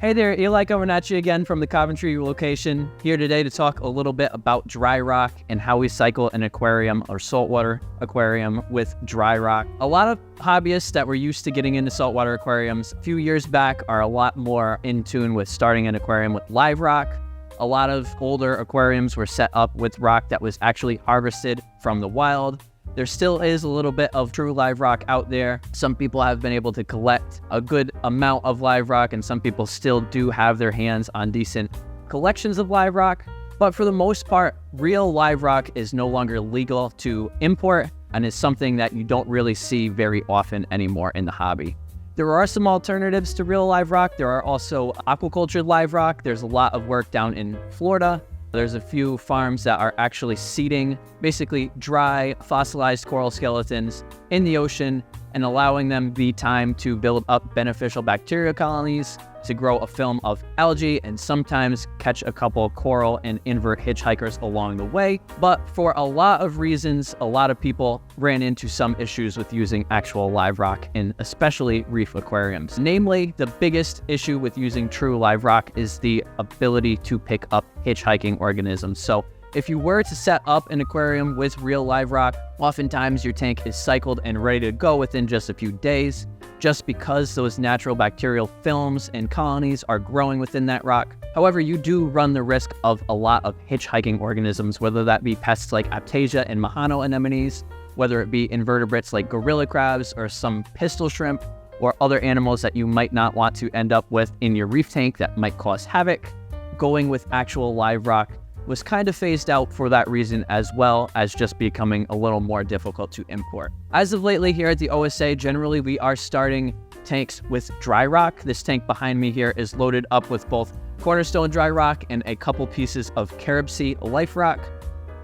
Hey there, Eli coming at you again from the Coventry location, here today to talk a little bit about dry rock and how we cycle an aquarium or saltwater aquarium with dry rock. A lot of hobbyists that were used to getting into saltwater aquariums a few years back are a lot more in tune with starting an aquarium with live rock. A lot of older aquariums were set up with rock that was actually harvested from the wild. There still is a little bit of true live rock out there. Some people have been able to collect a good amount of live rock, and some people still do have their hands on decent collections of live rock. But for the most part, real live rock is no longer legal to import and is something that you don't really see very often anymore in the hobby. There are some alternatives to real live rock. There are also aquaculture live rock. There's a lot of work down in Florida. There's a few farms that are actually seeding basically dry fossilized coral skeletons in the ocean and allowing them the time to build up beneficial bacteria colonies, to grow a film of algae, and sometimes catch a couple coral and invert hitchhikers along the way. But for a lot of reasons, a lot of people ran into some issues with using actual live rock in especially reef aquariums. Namely, the biggest issue with using true live rock is the ability to pick up hitchhiking organisms. So if you were to set up an aquarium with real live rock, oftentimes your tank is cycled and ready to go within just a few days, just because those natural bacterial films and colonies are growing within that rock. However, you do run the risk of a lot of hitchhiking organisms, whether that be pests like Aptasia and Mahano anemones, whether it be invertebrates like gorilla crabs or some pistol shrimp, or other animals that you might not want to end up with in your reef tank that might cause havoc. Going with actual live rock was kind of phased out for that reason, as well as just becoming a little more difficult to import. As of lately here at the OSA, generally we are starting tanks with dry rock. This tank behind me here is loaded up with both Cornerstone Dry Rock and a couple pieces of Carib Sea Life Rock.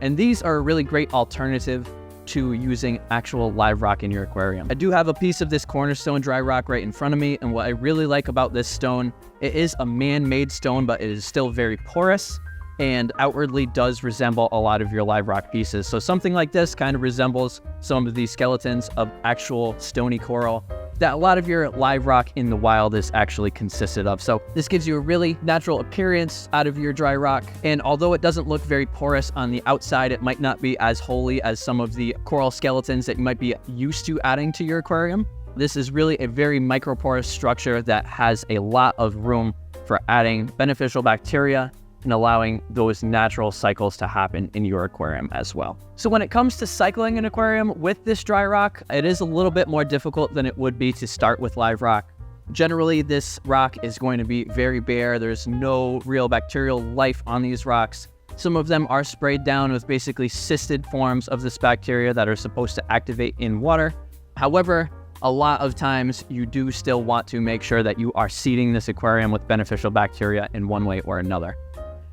And these are a really great alternative to using actual live rock in your aquarium. I do have a piece of this Cornerstone Dry Rock right in front of me, and what I really like about this stone, it is a man-made stone, but it is still very porous and outwardly does resemble a lot of your live rock pieces. So something like this kind of resembles some of these skeletons of actual stony coral that a lot of your live rock in the wild is actually consisted of. So this gives you a really natural appearance out of your dry rock. And although it doesn't look very porous on the outside, it might not be as holy as some of the coral skeletons that you might be used to adding to your aquarium. This is really a very microporous structure that has a lot of room for adding beneficial bacteria and allowing those natural cycles to happen in your aquarium as well. So when it comes to cycling an aquarium with this dry rock, it is a little bit more difficult than it would be to start with live rock. Generally, this rock is going to be very bare. There's no real bacterial life on these rocks. Some of them are sprayed down with basically cysted forms of this bacteria that are supposed to activate in water. However, a lot of times you do still want to make sure that you are seeding this aquarium with beneficial bacteria in one way or another.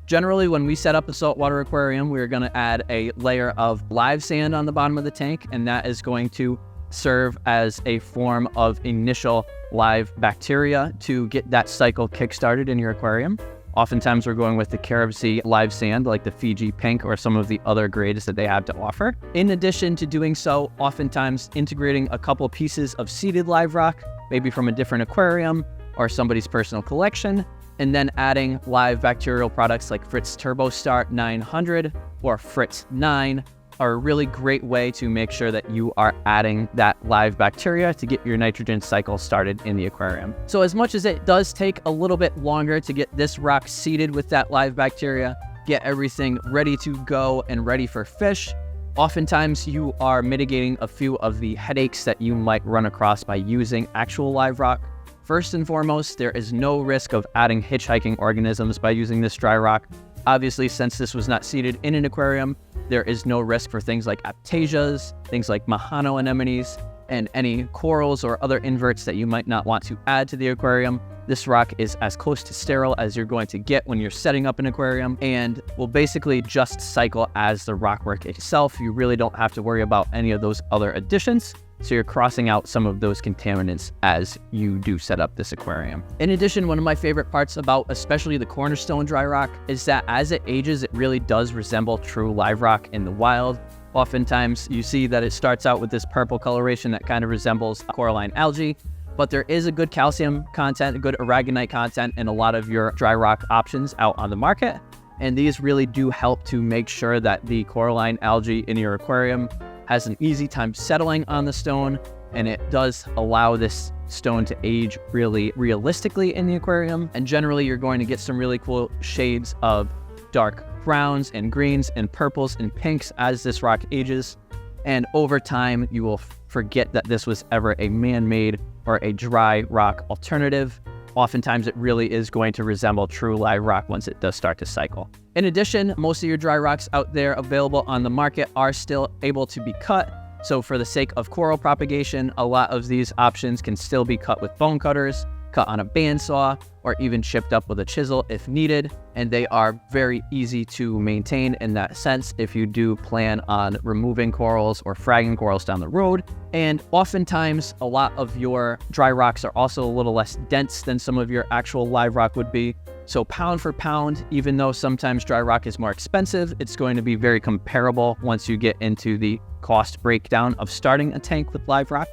Generally, when we set up a saltwater aquarium, we're going to add a layer of live sand on the bottom of the tank, and that is going to serve as a form of initial live bacteria to get that cycle kickstarted in your aquarium. Oftentimes, we're going with the Carib Sea live sand, like the Fiji pink or some of the other grades that they have to offer. In addition to doing so, oftentimes integrating a couple pieces of seeded live rock, maybe from a different aquarium or somebody's personal collection, and then adding live bacterial products like Fritz TurboStart 900 or Fritz 9 are a really great way to make sure that you are adding that live bacteria to get your nitrogen cycle started in the aquarium. So as much as it does take a little bit longer to get this rock seeded with that live bacteria, get everything ready to go and ready for fish, oftentimes you are mitigating a few of the headaches that you might run across by using actual live rock. First and foremost, there is no risk of adding hitchhiking organisms by using this dry rock. Obviously, since this was not seeded in an aquarium, there is no risk for things like Aptasias, things like Mahano anemones, and any corals or other inverts that you might not want to add to the aquarium. This rock is as close to sterile as you're going to get when you're setting up an aquarium and will basically just cycle as the rockwork itself. You really don't have to worry about any of those other additions. So you're crossing out some of those contaminants as you do set up this aquarium. In addition, one of my favorite parts about especially the Cornerstone Dry Rock is that as it ages, it really does resemble true live rock in the wild. Oftentimes you see that it starts out with this purple coloration that kind of resembles coralline algae. but there is a good calcium content, a good aragonite content in a lot of your dry rock options out on the market. And these really do help to make sure that the coralline algae in your aquarium has an easy time settling on the stone, and it does allow this stone to age really realistically in the aquarium. And generally you're going to get some really cool shades of dark browns and greens and purples and pinks as this rock ages. And over time, you will forget that this was ever a man-made or a dry rock alternative. Oftentimes, it really is going to resemble true live rock once it does start to cycle. In addition, most of your dry rocks out there available on the market are still able to be cut. So for the sake of coral propagation, a lot of these options can still be cut with bone cutters, cut on a bandsaw, or even chipped up with a chisel if needed. And they are very easy to maintain in that sense if you do plan on removing corals or fragging corals down the road. And oftentimes, a lot of your dry rocks are also a little less dense than some of your actual live rock would be. So pound for pound, even though sometimes dry rock is more expensive, it's going to be very comparable once you get into the cost breakdown of starting a tank with live rock.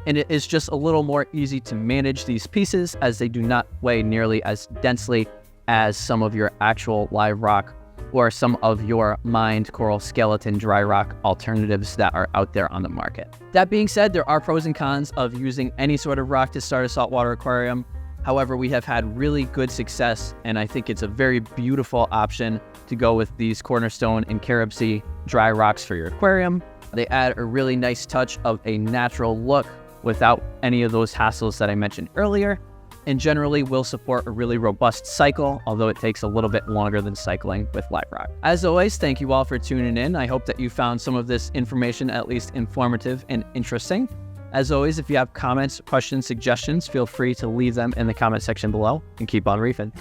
And it is just a little more easy to manage these pieces as they do not weigh nearly as densely as some of your actual live rock or some of your mined coral skeleton dry rock alternatives that are out there on the market. That being said, there are pros and cons of using any sort of rock to start a saltwater aquarium. However, we have had really good success, and I think it's a very beautiful option to go with these Cornerstone and Carib Sea dry rocks for your aquarium. They add a really nice touch of a natural look without any of those hassles that I mentioned earlier, and generally will support a really robust cycle, although it takes a little bit longer than cycling with live rock. As always, thank you all for tuning in. I hope that you found some of this information at least informative and interesting. As always, if you have comments, questions, suggestions, feel free to leave them in the comment section below, and keep on reefing.